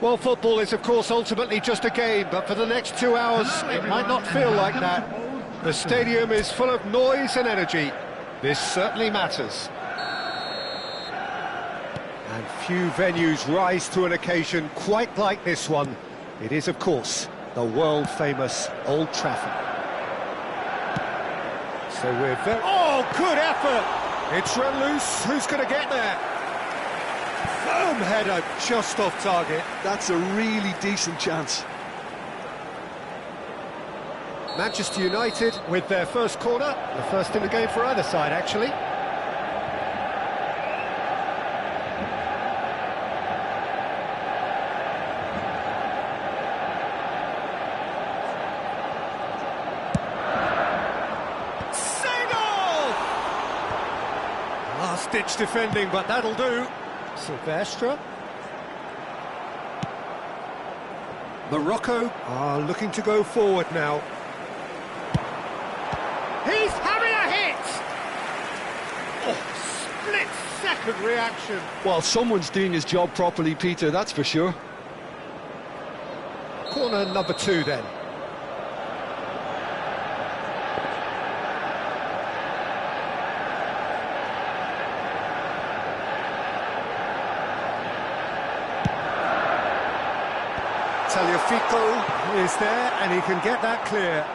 Well, football is, of course, ultimately just a game, but for the next 2 hours, it might not feel like that. The stadium is full of noise and energy. This certainly matters. And few venues rise to an occasion quite like this one. It is, of course, the world-famous Old Trafford. So we're very... Oh, good effort! It's run loose. Who's going to get there? Firm header, just off target. That's a really decent chance. Manchester United with their first corner. The first in the game for either side, actually. Last-ditch defending, but that'll do. Silvestre. Morocco are looking to go forward now. He's having a hit! Oh, split-second reaction. Well, someone's doing his job properly, Peter, that's for sure. Corner number 2, then. Tagliafico is there, and he can get that clear.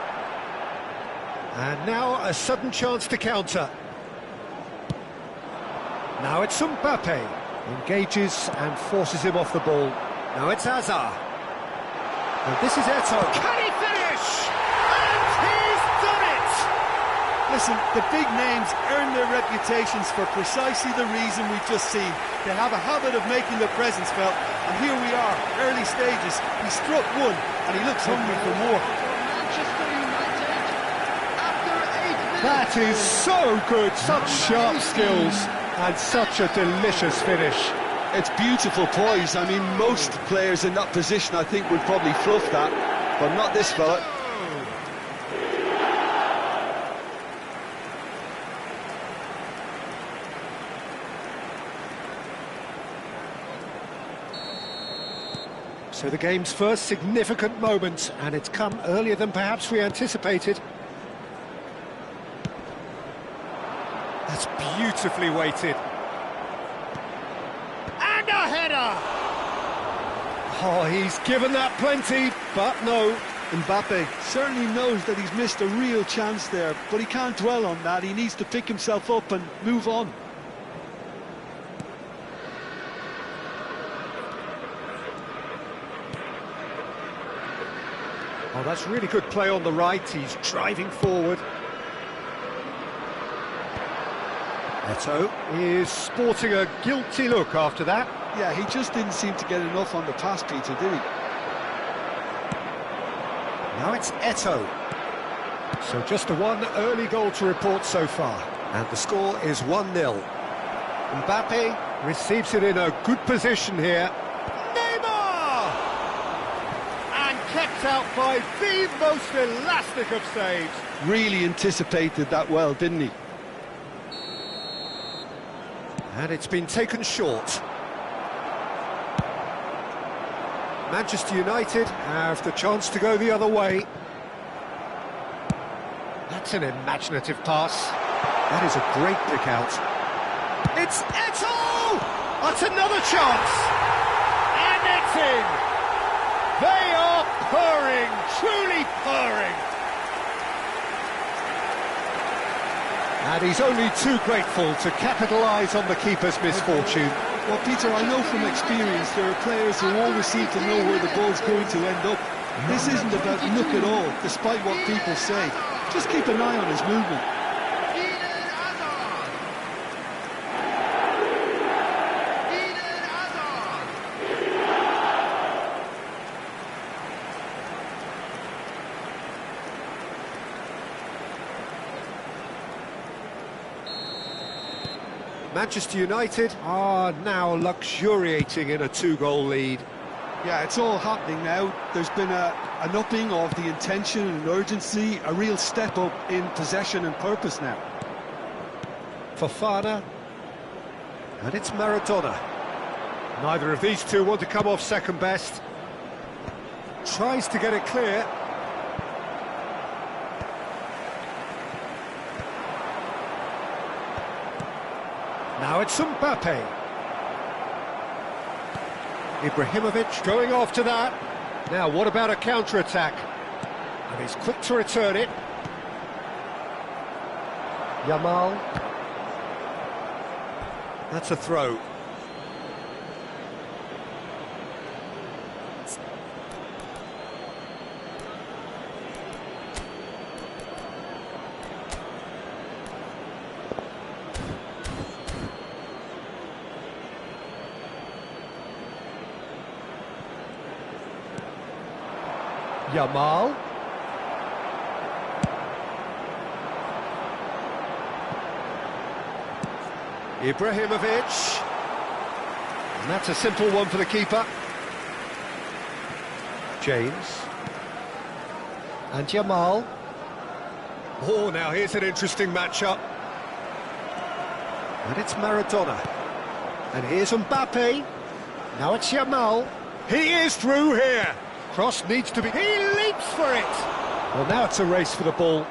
And now a sudden chance to counter. Now it's Mbappe. Engages and forces him off the ball. Now it's Hazard. And this is Eto'o. Can he finish? And he's done it! Listen, the big names earn their reputations for precisely the reason we've just seen. They have a habit of making their presence felt, and here we are, early stages. He struck one, and he looks hungry for more. That is so good, such sharp skills, and such a delicious finish. It's beautiful poise. I mean, most players in that position, I think, would probably fluff that, but not this fella. So the game's first significant moment, and it's come earlier than perhaps we anticipated. That's beautifully weighted. And a header! Oh, he's given that plenty, but no. Mbappe certainly knows that he's missed a real chance there, but he can't dwell on that. He needs to pick himself up and move on. Oh, that's really good play on the right. He's driving forward. Eto'o is sporting a guilty look after that. Yeah, he just didn't seem to get enough on the pass, Peter, did he? Now it's Eto'o. So just the one early goal to report so far. And the score is 1-0. Mbappe receives it in a good position here. Neymar! And kept out by the most elastic of saves. Really anticipated that well, didn't he? And it's been taken short. Manchester United have the chance to go the other way. That's an imaginative pass. That is a great pick out. It's Eto'o! That's another chance! And it's in! They are purring, truly purring! And he's only too grateful to capitalise on the keeper's misfortune. Well, Peter, I know from experience there are players who always seem to know where the ball's going to end up. This isn't about luck at all, despite what people say. Just keep an eye on his movement. Manchester United are now luxuriating in a 2-goal lead. Yeah, it's all happening now. There's been an upping of the intention and urgency, a real step up in possession and purpose now. Fofana, and it's Maradona. Neither of these two want to come off second best. Tries to get it clear. Now it's Mbappe. Ibrahimovic going after that. Now what about a counter-attack? And he's quick to return it. Yamal. That's a throw. Yamal. Ibrahimovic. And that's a simple one for the keeper. James. And Yamal. Oh, now here's an interesting matchup. And it's Maradona. And here's Mbappe. Now it's Yamal. He is through here. Cross needs to be... He leaps for it! Well, now it's a race for the ball.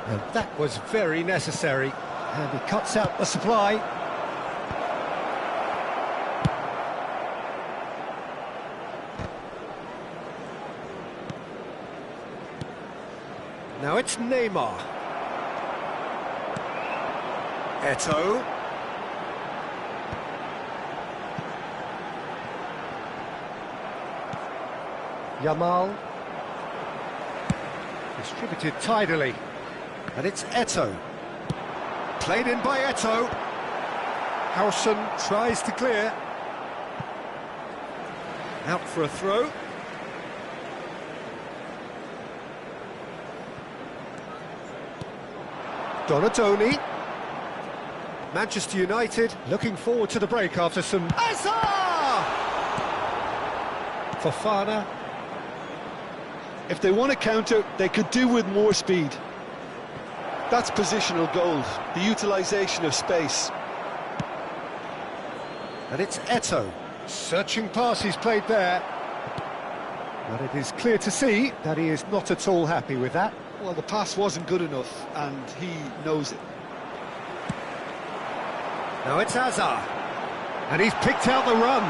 And that was very necessary. And he cuts out the supply. Now it's Neymar. Eto'o. Yamal. Distributed tidily. And it's Eto'o. Played in by Eto'o. Howson tries to clear. Out for a throw. Donatoni. Manchester United looking forward to the break after some... Azar! Fofana. If they want to counter, they could do with more speed. That's positional goals, the utilisation of space. And it's Eto'o. Searching pass he's played there. But it is clear to see that he is not at all happy with that. Well, the pass wasn't good enough, and he knows it. Now it's Azar. And he's picked out the run.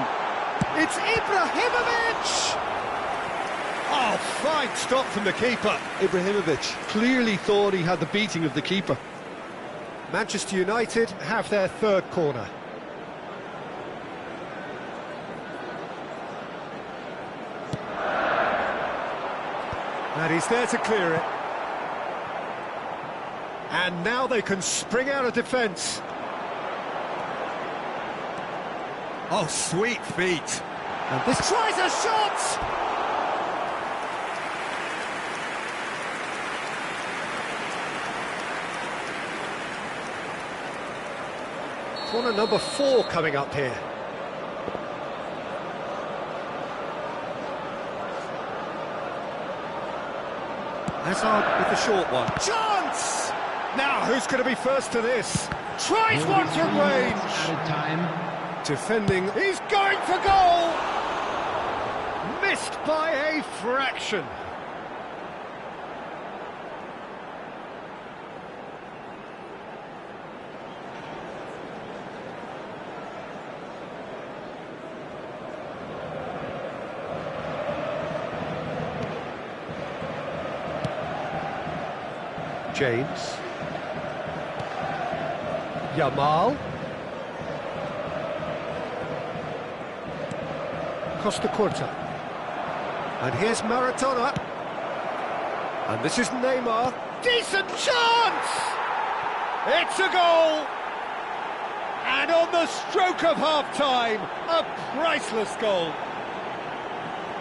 It's Ibrahimovic! Oh, fine stop from the keeper. Ibrahimovic clearly thought he had the beating of the keeper. Manchester United have their third corner. And he's there to clear it. And now they can spring out of defence. Oh, sweet feet. And this tries a shot! Corner number 4 coming up here. Hazard with the short one. Chance! Now, who's going to be first to this? Tries one from range. Out of time. Defending. He's going for goal! Missed by a fraction. James. Yamal. Costa Curta. And here's Maradona. And this is Neymar. Decent chance! It's a goal! And on the stroke of half-time, a priceless goal.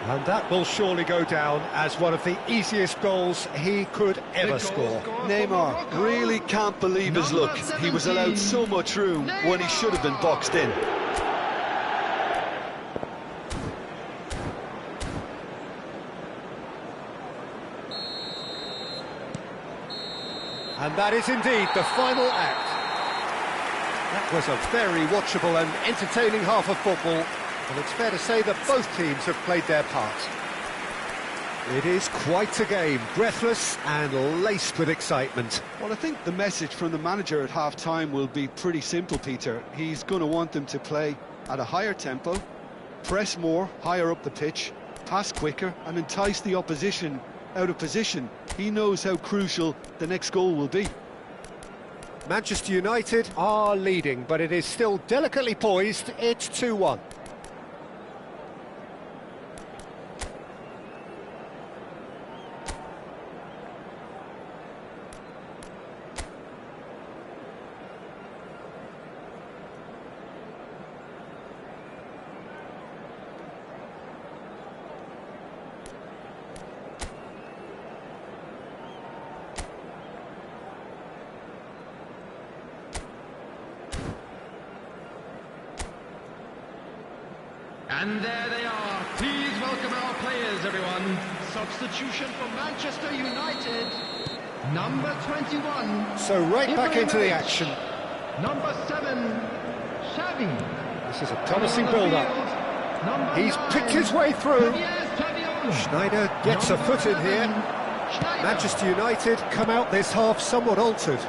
And that will surely go down as one of the easiest goals he could ever score. Neymar really can't believe his luck. He was allowed so much room when he should have been boxed in. And that is indeed the final act. That was a very watchable and entertaining half of football, and it's fair to say that both teams have played their part. It is quite a game, breathless and laced with excitement. Well, I think the message from the manager at half-time will be pretty simple, Peter. He's going to want them to play at a higher tempo, press more, higher up the pitch, pass quicker and entice the opposition out of position. He knows how crucial the next goal will be. Manchester United are leading, but it is still delicately poised. It's 2-1. And there they are. Please welcome our players, everyone. Substitution for Manchester United. Number 21. So right back into the action. Number 7, Xavi. This is a promising build-up. He's picked his way through. Schneider gets a foot in here. Manchester United come out this half somewhat altered.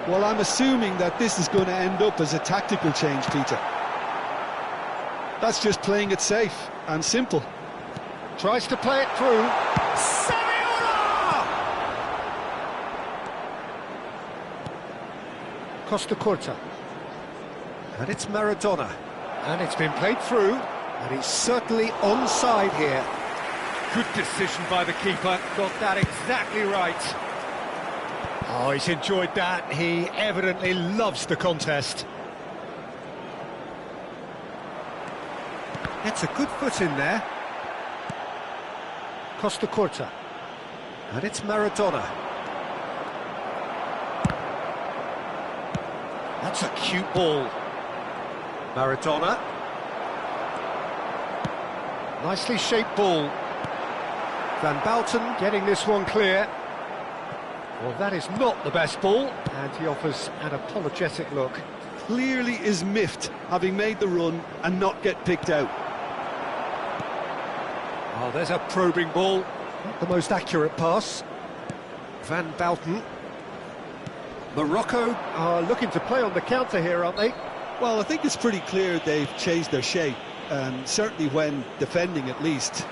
Well, I'm assuming that this is going to end up as a tactical change, Peter. That's just playing it safe and simple. Tries to play it through. Saviola! Costa Curta. And it's Maradona. And it's been played through. And he's certainly onside here. Good decision by the keeper. Got that exactly right. Oh, he's enjoyed that. He evidently loves the contest. Gets a good foot in there. Costa Curta. And it's Maradona. That's a cute ball. Maradona. Nicely shaped ball. Van Bouten getting this one clear. Well, that is not the best ball, and he offers an apologetic look. Clearly is miffed, having made the run and not get picked out. Oh, there's a probing ball. Not the most accurate pass. Van Bouten. Morocco are looking to play on the counter here, aren't they? Well, I think it's pretty clear they've changed their shape, certainly when defending at least,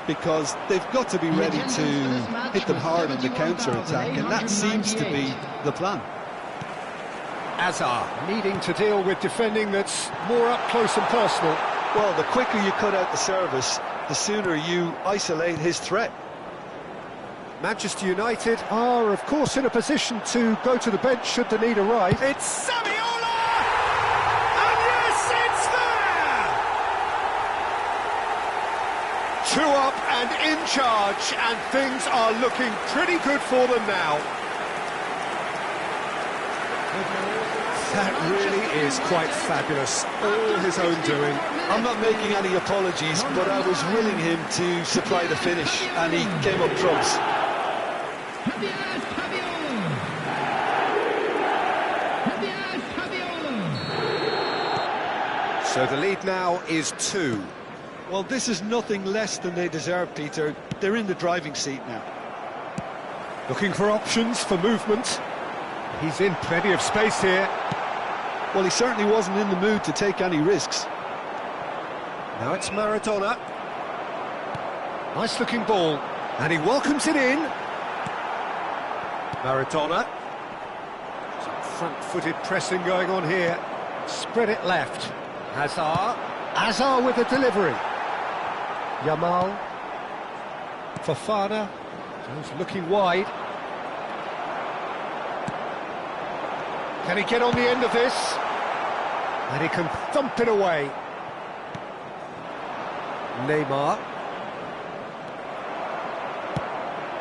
because they've got to be ready to hit them hard on the counter-attack, and that seems to be the plan. Azar needing to deal with defending that's more up close and personal. Well, the quicker you cut out the service, the sooner you isolate his threat. Manchester United are, of course, in a position to go to the bench should the need arise. It's Saviola! And yes, it's there! 2 up and in charge, and things are looking pretty good for them now. That really is quite fabulous. All his own doing. I'm not making any apologies, but I was willing him to supply the finish, and he came up trumps. So the lead now is 2. Well, this is nothing less than they deserve, Peter. They're in the driving seat now. Looking for options for movement. He's in plenty of space here. Well, he certainly wasn't in the mood to take any risks. Now it's Maradona. Nice looking ball. And he welcomes it in. Maradona. Some front-footed pressing going on here. Spread it left. Hazard. Hazard with the delivery. Yamal. Fofana. Just looking wide. Can he get on the end of this? And he can thump it away. Neymar.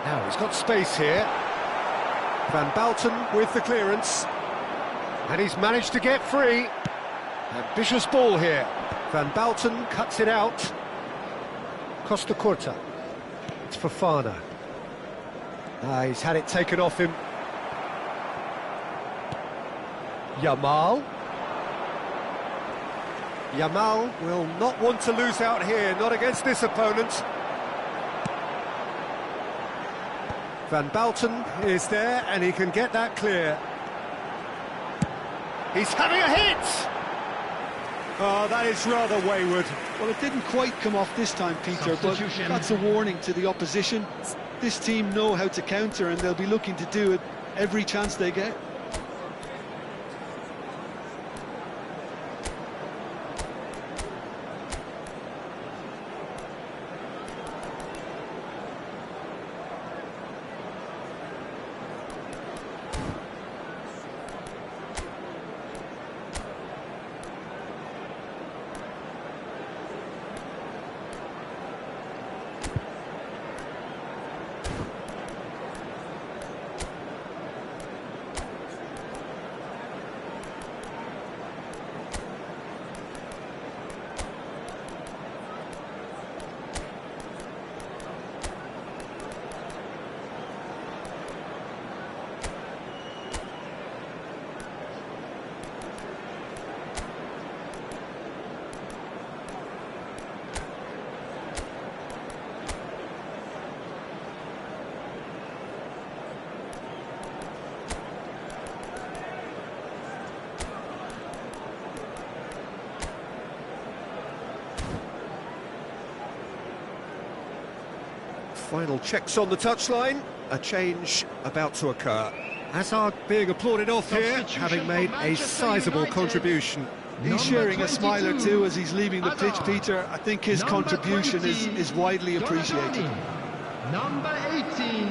Now he's got space here. Van Bouten with the clearance. And he's managed to get free. Ambitious ball here. Van Bouten cuts it out. Costa Curta. It's Fofana. He's had it taken off him. Yamal. Yamal will not want to lose out here, not against this opponent. Van Bouten is there, and he can get that clear. He's having a hit! Oh, that is rather wayward. Well, it didn't quite come off this time, Peter, but that's a warning to the opposition. This team know how to counter, and they'll be looking to do it every chance they get. Final checks on the touchline, a change about to occur. Hazard being applauded off here, having made a sizable contribution. He's sharing a smile or two as he's leaving the pitch, Peter. I think his contribution is widely appreciated. Number 18,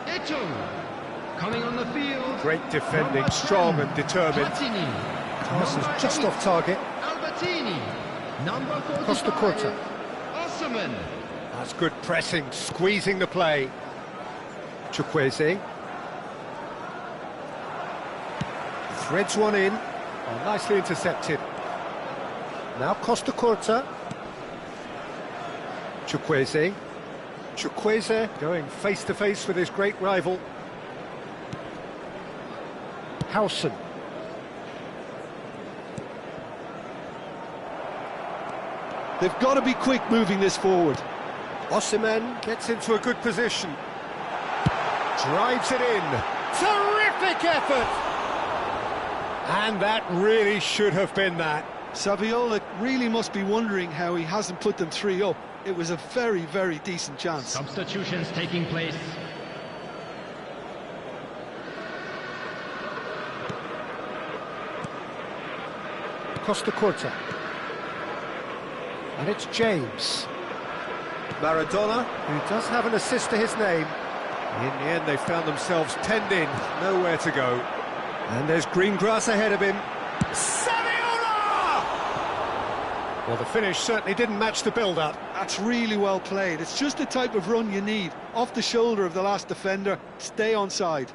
Eto'o. Coming on the field. Great defending, strong and determined. Pass is just off target. Albertini. Number 45, Costa Curta. Osman. That's good pressing, squeezing the play. Chukwueze. Threads one in. Oh, nicely intercepted. Now Costa Curta. Chukwueze. Chukwueze going face-to-face with his great rival. Howson. They've got to be quick moving this forward. Osimhen gets into a good position. Drives it in. Terrific effort! And that really should have been that. Saviola really must be wondering how he hasn't put them 3 up. It was a very, very decent chance. Substitutions taking place. Costa Curta. And it's James. Maradona, who does have an assist to his name. In the end, they found themselves penned in, nowhere to go. And there's green grass ahead of him. Saviola! Well, the finish certainly didn't match the build-up. That's really well played. It's just the type of run you need. Off the shoulder of the last defender, stay onside.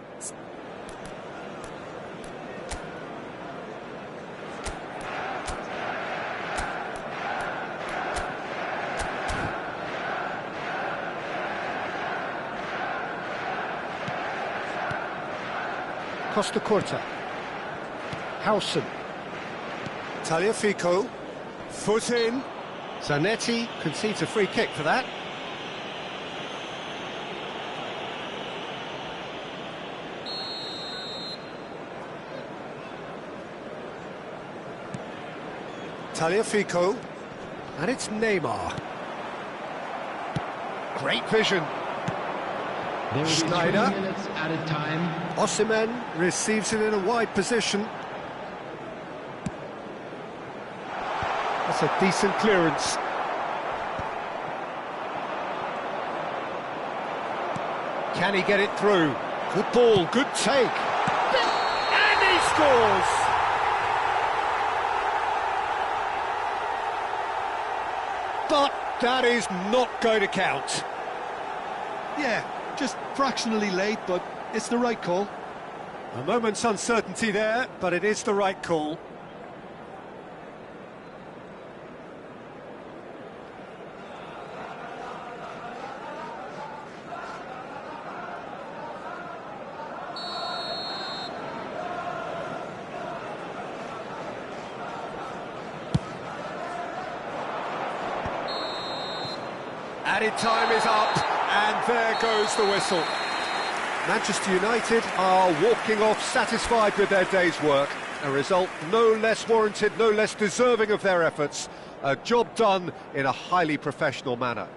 Costa Curta. Howson. Tagliafico. Foot in. Zanetti concedes a free kick for that. Tagliafico. And it's Neymar. Great vision. There will be Schneider. 20 minutes added time. Osimhen receives it in a wide position. That's a decent clearance. Can he get it through? Good ball, good take. And he scores! But that is not going to count. Yeah, just fractionally late, but it's the right call. A moment's uncertainty there, but it is the right call. Added time is up, and there goes the whistle. Manchester United are walking off satisfied with their day's work. A result no less warranted, no less deserving of their efforts. A job done in a highly professional manner.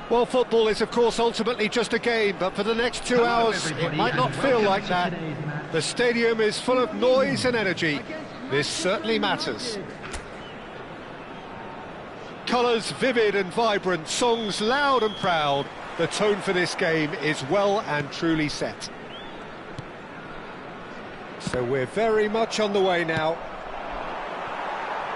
Well, football is, of course, ultimately just a game, but for the next 2 hours, it might not feel like that. The stadium is full of noise and energy. This certainly matters. Colours vivid and vibrant, songs loud and proud. The tone for this game is well and truly set. So we're very much on the way now.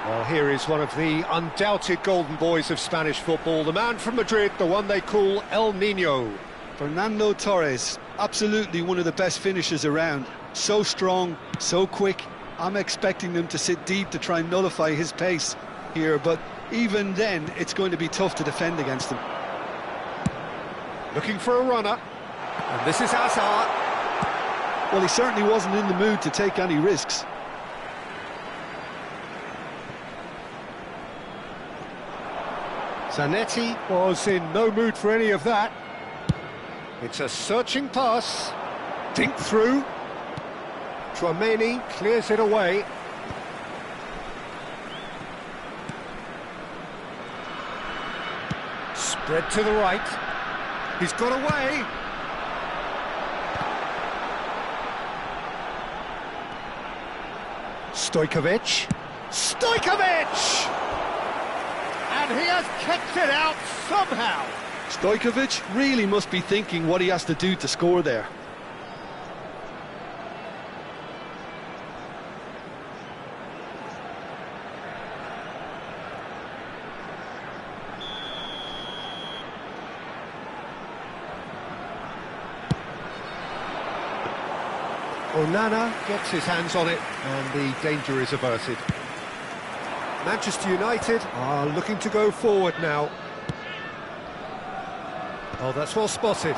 Well, here is one of the undoubted golden boys of Spanish football, the man from Madrid, the one they call El Niño. Fernando Torres, absolutely one of the best finishers around. So strong, so quick. I'm expecting them to sit deep to try and nullify his pace here, but even then, it's going to be tough to defend against him. Looking for a runner, and this is Hazard. Well, he certainly wasn't in the mood to take any risks. Zanetti was in no mood for any of that. It's a searching pass. Dink through. Tchouaméni clears it away. Spread to the right. He's got away. Stojkovic. Stojkovic! And he has kicked it out somehow. Stojkovic really must be thinking what he has to do to score there. Onana gets his hands on it, and the danger is averted. Manchester United are looking to go forward now. Oh, that's well spotted.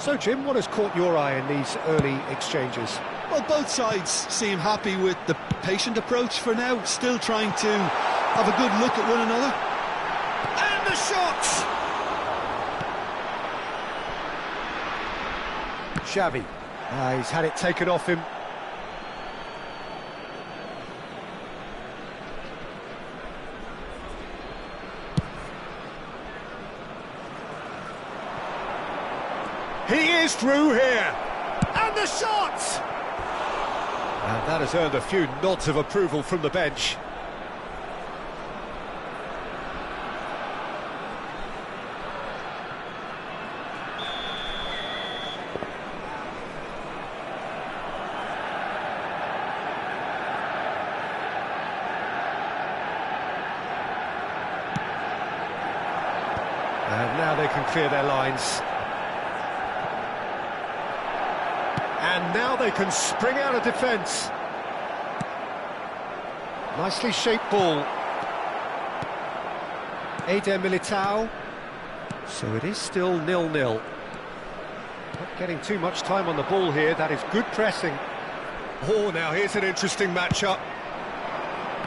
So, Jim, what has caught your eye in these early exchanges? Well, both sides seem happy with the patient approach for now, still trying to have a good look at one another. And the shot! Xavi. He's had it taken off him. He is through here. And the shot! That has earned a few nods of approval from the bench. And now they can clear their lines. And now they can spring out of defence. Nicely shaped ball. Eder Militao. So it is still 0-0. Not getting too much time on the ball here. That is good pressing. Oh, now here's an interesting matchup.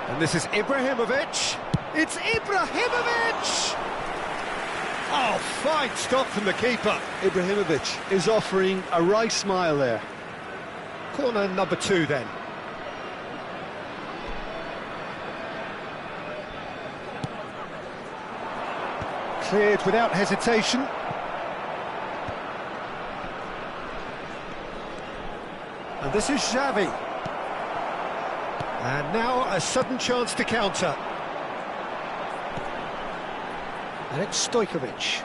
And this is Ibrahimovic. It's Ibrahimovic! Oh, fine stop from the keeper. Ibrahimovic is offering a wry smile there. Corner number 2 then. Cleared without hesitation. And this is Xavi. And now a sudden chance to counter. And it's Stojkovic.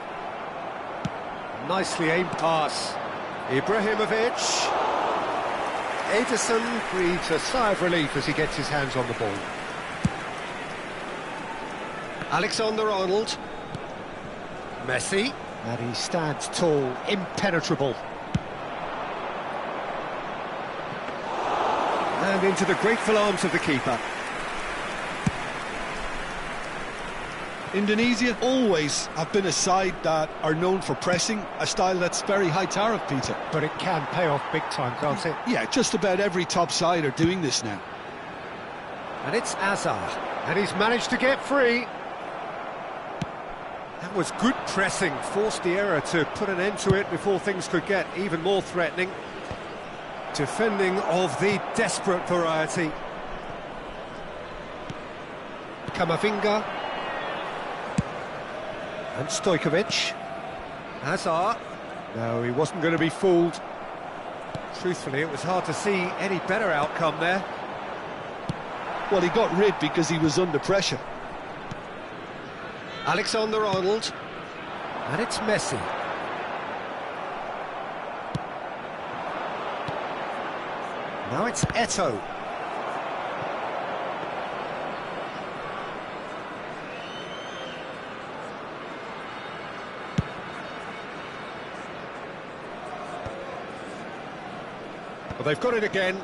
Nicely aimed pass. Ibrahimovic. Ederson breathes a sigh of relief as he gets his hands on the ball. Alexander-Arnold. Messi. And he stands tall, impenetrable. And into the grateful arms of the keeper. Indonesia always have been a side that are known for pressing, a style that's very high tariff, Peter. But it can pay off big time, can't it? Yeah, just about every top side are doing this now. And it's Azar, and he's managed to get free. That was good pressing, forced the error to put an end to it before things could get even more threatening. Defending of the desperate variety. Kamavinga. And Stojkovic. Hazard. No, he wasn't going to be fooled. Truthfully, it was hard to see any better outcome there. Well, he got rid because he was under pressure. Alexander-Arnold. And it's Messi. Now it's Eto'o. Well, they've got it again.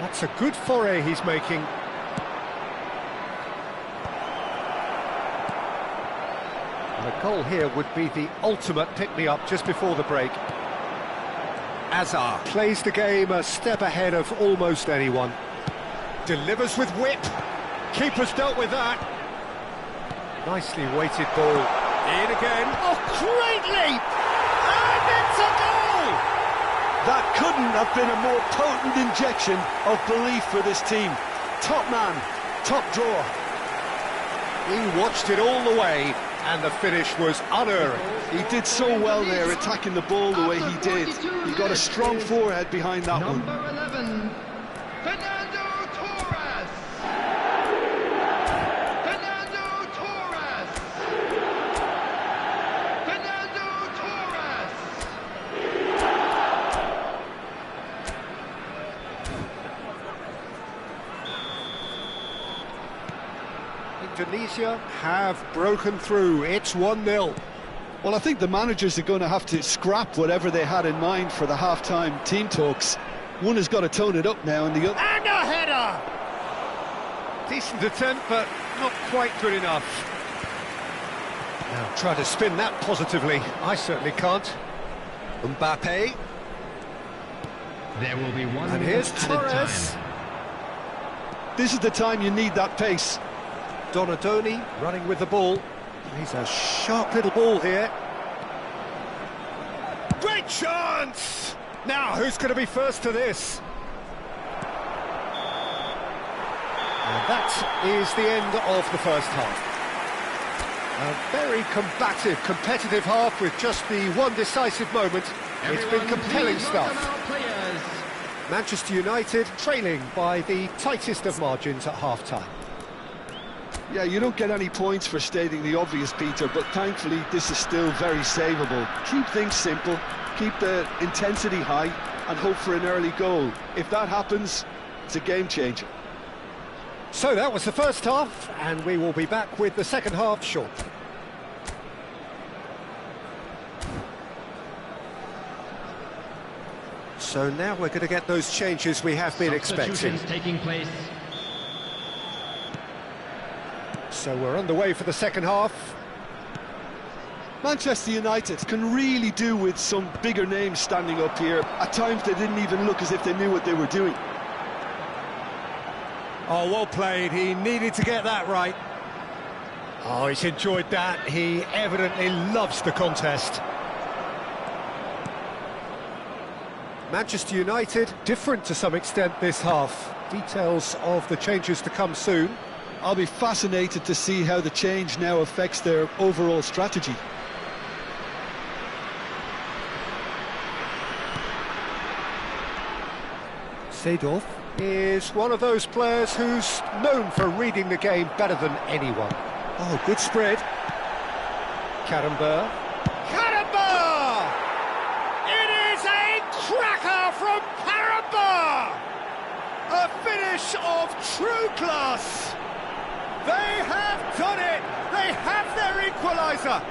That's a good foray he's making. And a goal here would be the ultimate pick-me-up just before the break. Azar plays the game a step ahead of almost anyone. Delivers with whip. Keeper's dealt with that. Nicely weighted ball. In again. Oh, great leap! And it's a goal! That couldn't have been a more potent injection of belief for this team. Top man, top drawer. He watched it all the way, and the finish was unerring. He did so well there, attacking the ball the way he did. He got a strong forehead behind that one. Number 11, Fernando Torres. Fernando Torres. Fernando Torres. Indonesia have broken through. It's 1-0. Well, I think the managers are going to have to scrap whatever they had in mind for the half-time team talks. One has got to tone it up now, and the other... And a header! Decent attempt, but not quite good enough. Now, try to spin that positively. I certainly can't. Mbappe. There will be 1 And minute here's added Torres. time. This is the time you need that pace. Donadoni running with the ball. He's a sharp little ball here. Great chance! Now, who's going to be first to this? And that is the end of the first half. A very combative, competitive half with just the one decisive moment. It's been compelling stuff. Players. Manchester United trailing by the tightest of margins at half-time. Yeah, you don't get any points for stating the obvious, Peter, but thankfully this is still very savable. Keep things simple, keep the intensity high, and hope for an early goal. If that happens, it's a game changer. So that was the first half, and we will be back with the second half shortly. So now we're going to get those changes we have been expecting. Substitutions taking place. So we're underway for the second half. Manchester United can really do with some bigger names standing up here. At times they didn't even look as if they knew what they were doing. Oh, well played. He needed to get that right. Oh, he's enjoyed that. He evidently loves the contest. Manchester United, different to some extent this half. Details of the changes to come soon. I'll be fascinated to see how the change now affects their overall strategy. Seedorf is one of those players who's known for reading the game better than anyone. Oh, good spread. Karambeur. Karambeur! It is a cracker from Karambeur! A finish of true class! They have done it! They have their equaliser!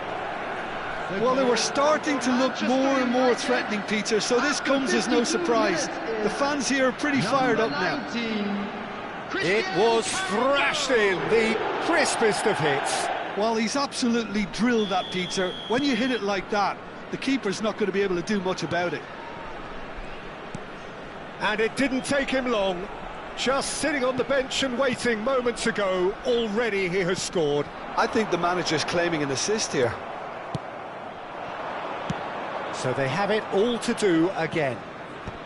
Well, they were starting to look more and more threatening, Peter, so this comes as no surprise. The fans here are pretty fired up now. It was thrashed in, the crispest of hits. Well, he's absolutely drilled that, Peter. When you hit it like that, the keeper's not going to be able to do much about it. And it didn't take him long. Just sitting on the bench and waiting moments ago, already he has scored. I think the manager's claiming an assist here. So they have it all to do again.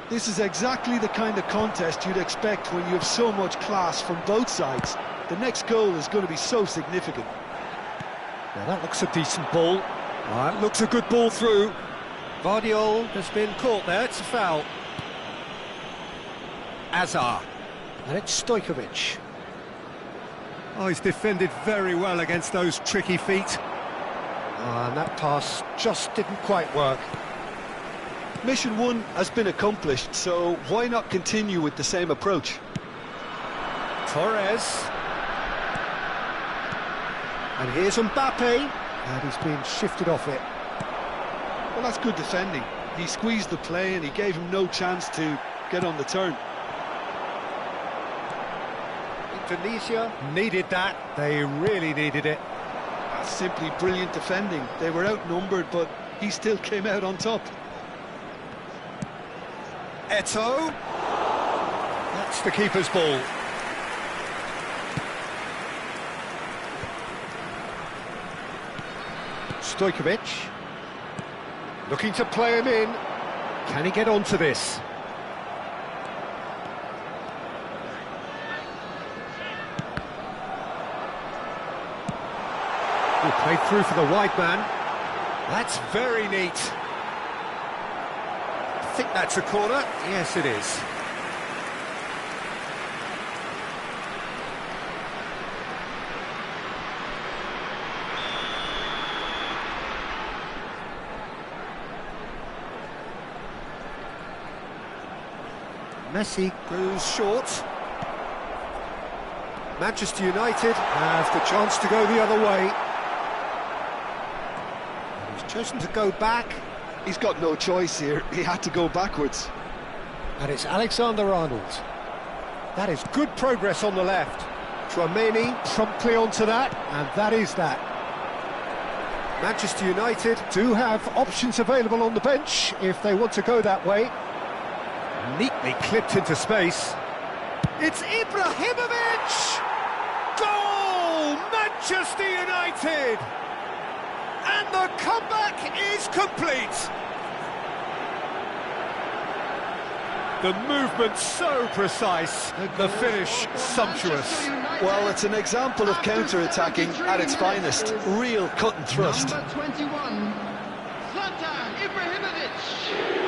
This is exactly the kind of contest you'd expect when you have so much class from both sides. The next goal is going to be so significant. Now that looks a decent ball. That looks a good ball through. Vardiol has been caught there, it's a foul. Azar. And it's Stojkovic. Oh, he's defended very well against those tricky feet. And that pass just didn't quite work. Mission 1 has been accomplished, so why not continue with the same approach? Torres. And here's Mbappe. And he's been shifted off it. Well, that's good defending. He squeezed the play and he gave him no chance to get on the turn. Indonesia needed that. They really needed it. That's simply brilliant defending. They were outnumbered, but he still came out on top. Eto'o. That's the keeper's ball. Stojkovic. Looking to play him in. Can he get onto this? He played through for the wide man. That's very neat. I think that's a corner. Yes, it is. Messi goes short. Manchester United have the chance to go the other way. And he's chosen to go back. He's got no choice here. He had to go backwards. And it's Alexander-Arnold. That is good progress on the left. Tchouaméni promptly onto that, and that is that. Manchester United do have options available on the bench if they want to go that way. Neatly clipped into space. It's Ibrahimovic! Goal! Manchester United! And the comeback is complete. The movement so precise, the finish sumptuous. Well, it's an example of counter-attacking at its finest. Real cut and thrust. Number 21, Zlatan Ibrahimovic.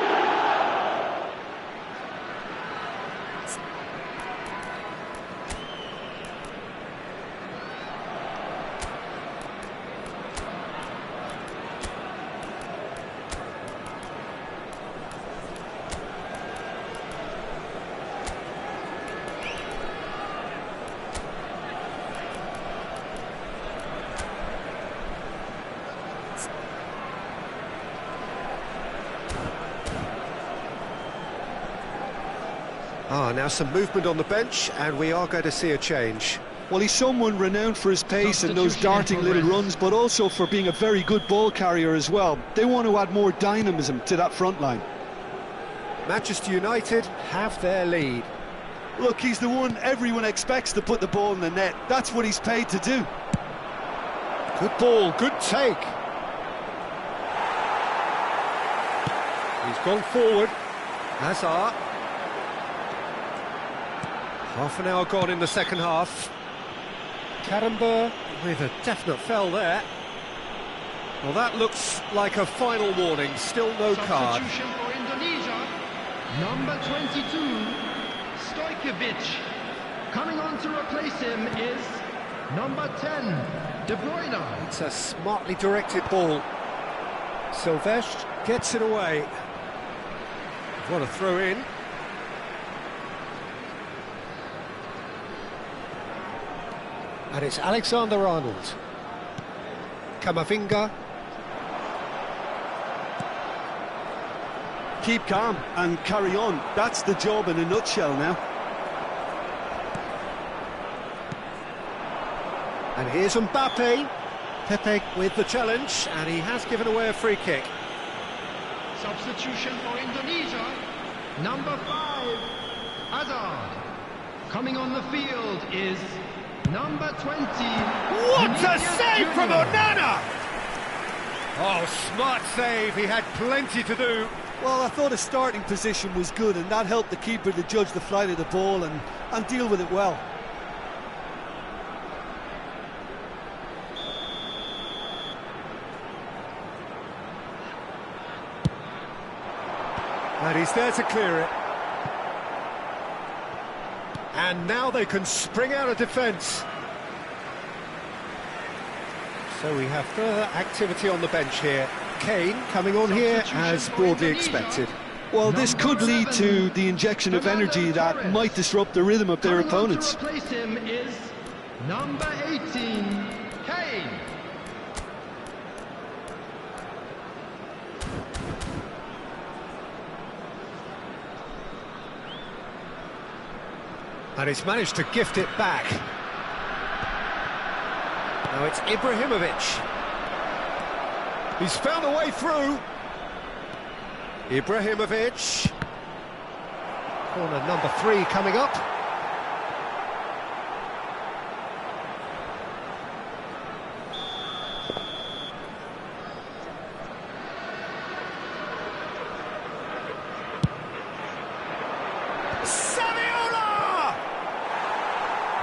Now some movement on the bench, and we are going to see a change. Well, he's someone renowned for his pace and those darting little runs, but also for being a very good ball carrier as well. They want to add more dynamism to that front line. Manchester United have their lead. Look, he's the one everyone expects to put the ball in the net. That's what he's paid to do. Good ball, good take. He's gone forward. Hazard. Half an hour gone in the second half. Karamba with a definite foul there. Well, that looks like a final warning. Still no card. Substitution for Indonesia. Number 22, Stojkovic. Coming on to replace him is number 10, De Bruyne. It's a smartly directed ball. Silvestre gets it away. What a throw in. And it's Alexander-Arnold. Camavinga. Keep calm and carry on. That's the job in a nutshell now. And here's Mbappe. Pepe with the challenge, and he has given away a free kick. Substitution for Indonesia, number 5, Hazard. Coming on the field is number 20. What a save from Onana! Oh, smart save, he had plenty to do. Well, I thought his starting position was good, and that helped the keeper to judge the flight of the ball and deal with it well. And he's there to clear it. And now they can spring out of defence. So we have further activity on the bench here. Kane coming on here as broadly expected. Well, this could lead to the injection of energy that might disrupt the rhythm of their opponents. To replace him is number 18, Kane. And he's managed to gift it back. Now it's Ibrahimovic. He's found a way through. Ibrahimovic. Corner number 3 coming up.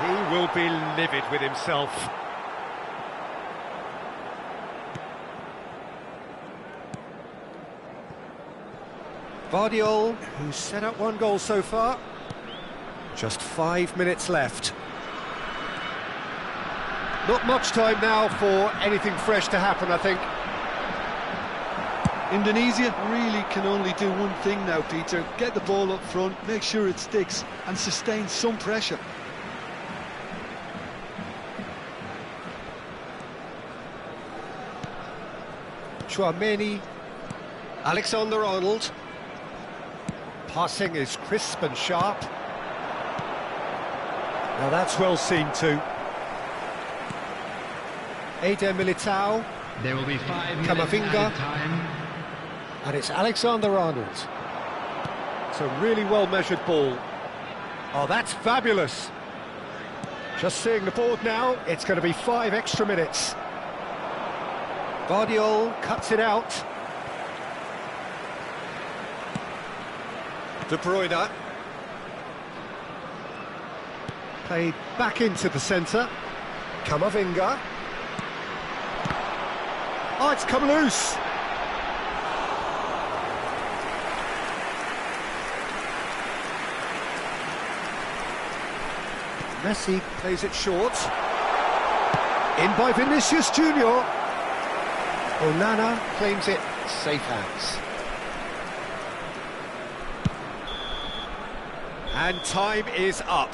He will be livid with himself. Vardiol, who's set up 1 goal so far. Just 5 minutes left. Not much time now for anything fresh to happen, I think. Indonesia really can only do one thing now, Peter. Get the ball up front, make sure it sticks, and sustain some pressure. Chouameni, Alexander-Arnold. Passing is crisp and sharp. Now that's well seen too. Eder Militao. There will be 5 minutes Camavinga. added time. And it's Alexander-Arnold. It's a really well-measured ball. Oh, that's fabulous. Just seeing the board now, it's going to be 5 extra minutes. Vardiol cuts it out. De Bruyne. Played back into the centre. Camavinga. Oh, it's come loose. Messi plays it short. In by Vinicius Junior. Onana claims it, safe hands. And time is up.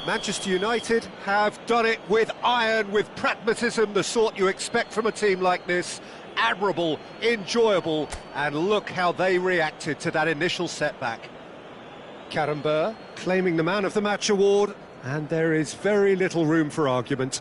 Manchester United have done it with iron, with pragmatism, the sort you expect from a team like this. Admirable, enjoyable, and look how they reacted to that initial setback. Karambeur claiming the Man of the Match award, and there is very little room for argument.